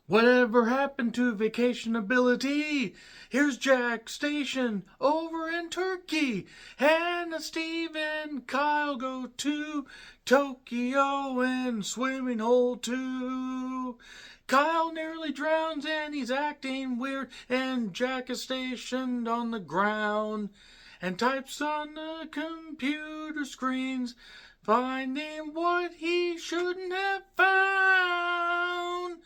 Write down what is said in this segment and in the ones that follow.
Whatever happened to vacationability? Here's Jack Station over in Turkey. Hannah, Steve, and Kyle go to Tokyo and swimming hole too. Kyle nearly drowns and he's acting weird, and Jack is stationed on the ground and types on the computer screens, finding what he shouldn't have found.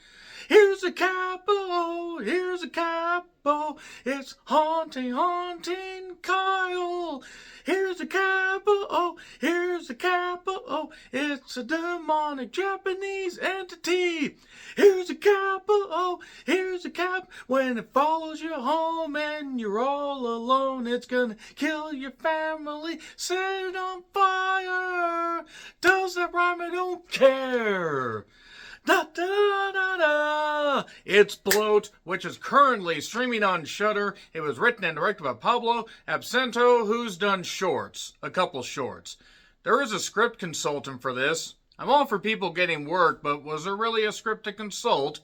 Here's a capo, here's a capo, it's haunting, haunting Kyle. Here's a capo, here's a capo, it's a demonic Japanese entity. Here's a capo, here's a cap. When it follows you home and you're all alone, it's gonna kill your family, set it on fire. Does that rhyme? I don't care. Da da da da! It's Bloat, which is currently streaming on Shudder. It was written and directed by Pablo Absento, who's done shorts, a couple shorts. There is a script consultant for this. I'm all for people getting work, but was there really a script to consult?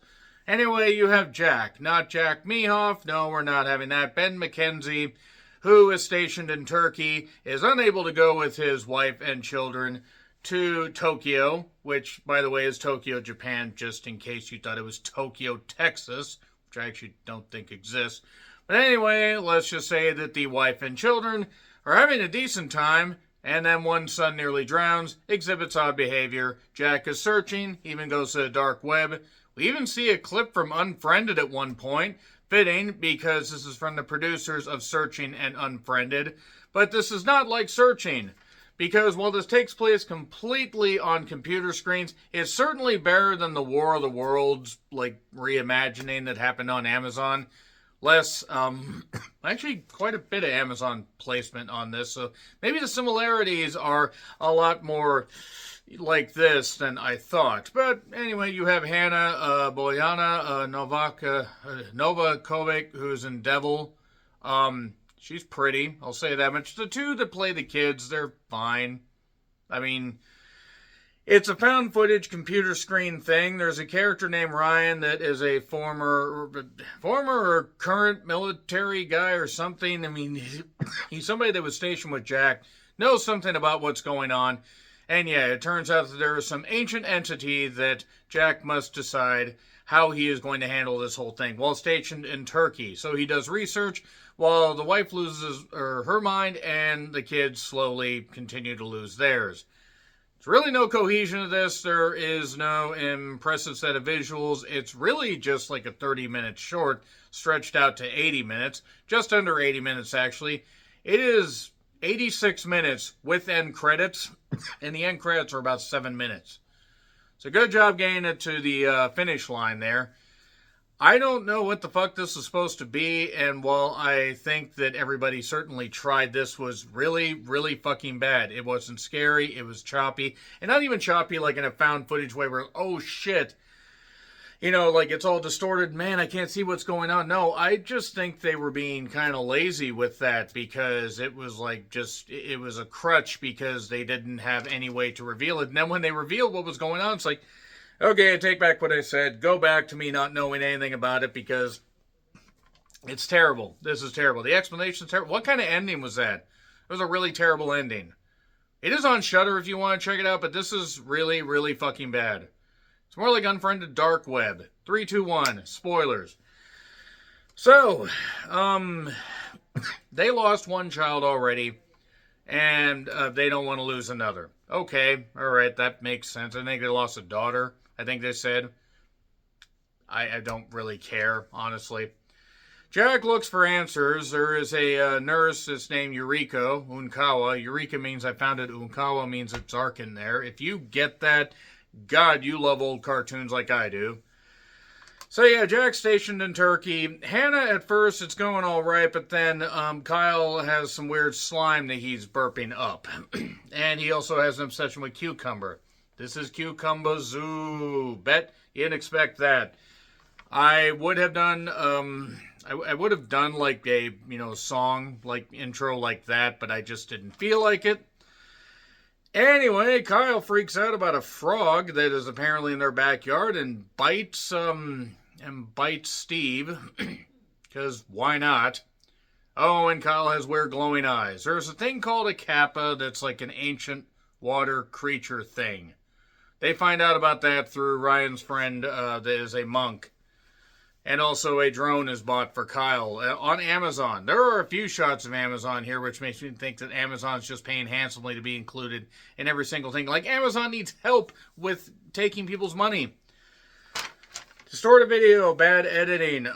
Anyway, you have Jack, not Jack Mehoff. No, we're not having that. Ben McKenzie, who is stationed in Turkey, is unable to go with his wife and children to Tokyo, which, by the way, is Tokyo, Japan, just in case you thought it was Tokyo, Texas, which I actually don't think exists. But anyway, let's just say that the wife and children are having a decent time, and then one son nearly drowns, exhibits odd behavior. Jack is searching, even goes to the dark web. We even see a clip from Unfriended at one point, fitting because this is from the producers of Searching and Unfriended. But this is not like Searching, because while this takes place completely on computer screens, it's certainly better than the War of the Worlds, like, reimagining that happened on Amazon. Less, actually quite a bit of Amazon placement on this, so maybe the similarities are a lot more like this than I thought. But anyway, you have Hannah Boyana Novakovic, who's in Devil. She's pretty, I'll say that much. The two that play the kids, they're fine. I mean, it's a found footage computer screen thing. There's a character named Ryan that is a former or current military guy or something. I mean, he's somebody that was stationed with Jack, knows something about what's going on. And yeah, it turns out that there is some ancient entity that Jack must decide how he is going to handle this whole thing while stationed in Turkey. So he does research while the wife loses her mind and the kids slowly continue to lose theirs. There's really no cohesion to this. There is no impressive set of visuals. It's really just like a 30-minute short stretched out to 80 minutes. Just under 80 minutes, actually. It is 86 minutes with end credits, and the end credits are about 7 minutes. So good job getting it to the finish line there. I don't know what the fuck this is supposed to be, and while I think that everybody certainly tried, this was really, really fucking bad. It wasn't scary, it was choppy, and not even choppy like in a found footage way where, oh shit, you know, like it's all distorted, man, I can't see what's going on. No, I just think they were being kind of lazy with that because it was like it was a crutch because they didn't have any way to reveal it. And then when they revealed what was going on, it's like, okay, I take back what I said. Go back to me not knowing anything about it because it's terrible. This is terrible. The explanation's terrible. What kind of ending was that? It was a really terrible ending. It is on Shudder if you want to check it out, but this is really, really fucking bad. It's more like Unfriended Dark Web. 3, 2, 1. Spoilers. So, they lost one child already, and they don't want to lose another. Okay, alright, that makes sense. I think they lost a daughter, I think they said. I don't really care, honestly. Jack looks for answers. There is a nurse that's named Eureka Unkawa. Eureka means I found it. Unkawa means it's dark in there. If you get that, God, you love old cartoons like I do. So yeah, Jack's stationed in Turkey. Hannah, at first, it's going all right, but then Kyle has some weird slime that he's burping up. And he also has an obsession with cucumber. This is Cucumber Zoo. Bet you didn't expect that. I would have done, I would have done like a, song, like intro like that, but I just didn't feel like it. Anyway, Kyle freaks out about a frog that is apparently in their backyard and bites and bites Steve, because why not? Oh, and Kyle has weird glowing eyes. There's a thing called a Kappa that's like an ancient water creature thing. They find out about that through Ryan's friend that is a monk. And also a drone is bought for Kyle on Amazon. There are a few shots of Amazon here, which makes me think that Amazon's just paying handsomely to be included in every single thing. Like, Amazon needs help with taking people's money. Distorted video, bad editing.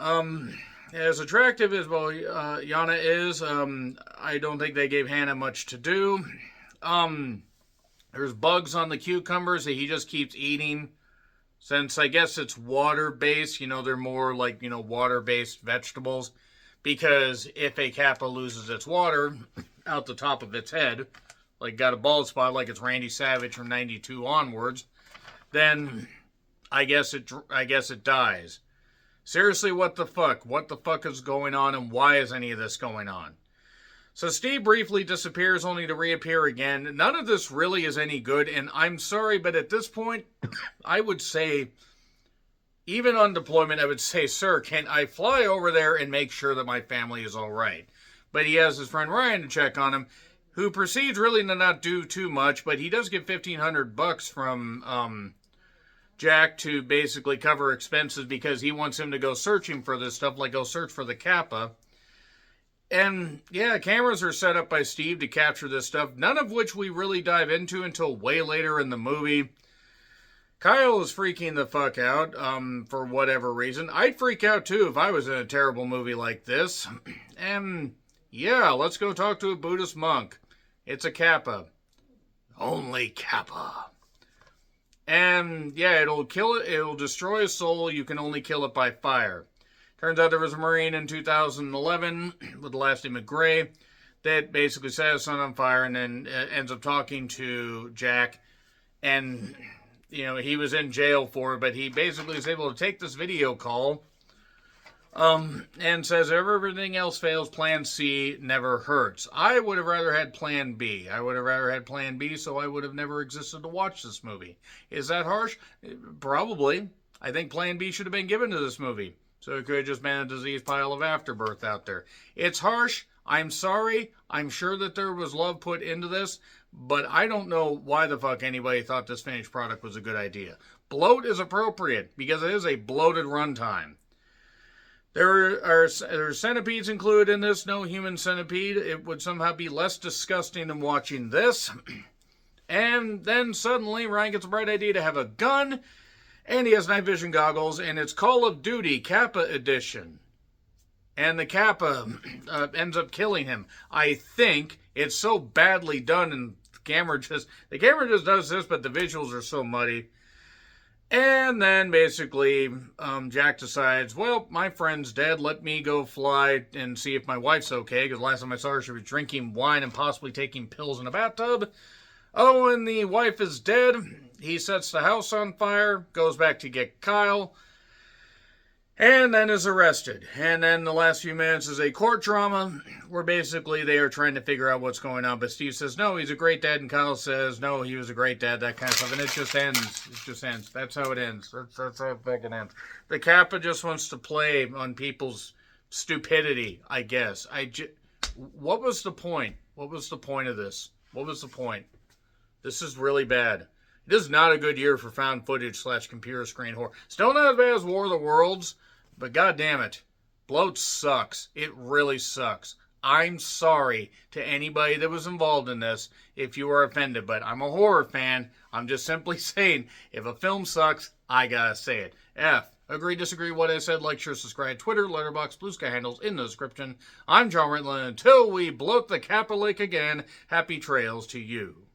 As attractive as, well, Yana is, I don't think they gave Hannah much to do. There's bugs on the cucumbers that he just keeps eating. Since I guess it's water-based, they're more like, water-based vegetables. Because if a Kappa loses its water out the top of its head, like got a bald spot like it's Randy Savage from 92 onwards, then I guess it dies. Seriously, what the fuck? What the fuck is going on, and why is any of this going on? So Steve briefly disappears only to reappear again. None of this really is any good, and I'm sorry, but at this point, I would say, even on deployment, I would say, sir, can I fly over there and make sure that my family is all right? But he has his friend Ryan to check on him, who proceeds really to not do too much, but he does get $1,500 from Jack to basically cover expenses because he wants him to go searching for this stuff, like go search for the Kappa. And, yeah, cameras are set up by Steve to capture this stuff, none of which we really dive into until way later in the movie. Kyle is freaking the fuck out, for whatever reason. I'd freak out, too, if I was in a terrible movie like this. And, yeah, let's go talk to a Buddhist monk. It's a Kappa. Only Kappa. And, yeah, it'll kill it. It'll destroy his soul. You can only kill it by fire. Turns out there was a Marine in 2011 with the last name of Gray that basically set his son on fire and then ends up talking to Jack. And, he was in jail for it, but he basically is able to take this video call and says, if everything else fails, plan C never hurts. I would have rather had plan B. I would have rather had plan B, so I would have never existed to watch this movie. Is that harsh? Probably. I think plan B should have been given to this movie. So it could have just been a disease pile of afterbirth out there. It's harsh. I'm sorry. I'm sure that there was love put into this, but I don't know why the fuck anybody thought this finished product was a good idea. Bloat is appropriate because it is a bloated runtime. There's centipedes included in this. No human centipede. It would somehow be less disgusting than watching this. And then suddenly Ryan gets a bright idea to have a gun. And he has night vision goggles, and it's Call of Duty Kappa Edition. And the Kappa ends up killing him. I think it's so badly done, and the camera just does this, but the visuals are so muddy. And then basically, Jack decides, well, my friend's dead. Let me go fly and see if my wife's okay. Because last time I saw her, she was drinking wine and possibly taking pills in a bathtub. Oh, and the wife is dead. He sets the house on fire, goes back to get Kyle, and then is arrested. And then the last few minutes is a court drama where basically they are trying to figure out what's going on. But Steve says, no, he's a great dad. And Kyle says, no, he was a great dad, that kind of stuff. And it just ends. It just ends. That's how it ends. That's how it fucking ends. The Kappa just wants to play on people's stupidity, I guess. What was the point? What was the point of this? What was the point? This is really bad. This is not a good year for found footage / computer screen horror. Still not as bad as War of the Worlds, but god damn it. Bloat sucks. It really sucks. I'm sorry to anybody that was involved in this if you are offended, but I'm a horror fan. I'm just simply saying, if a film sucks, I gotta say it. Agree, disagree, what I said, like, share, subscribe, Twitter, Letterboxd, Blue Sky handles in the description. I'm John Ritland. Until we bloat the Kappa Lake again, happy trails to you.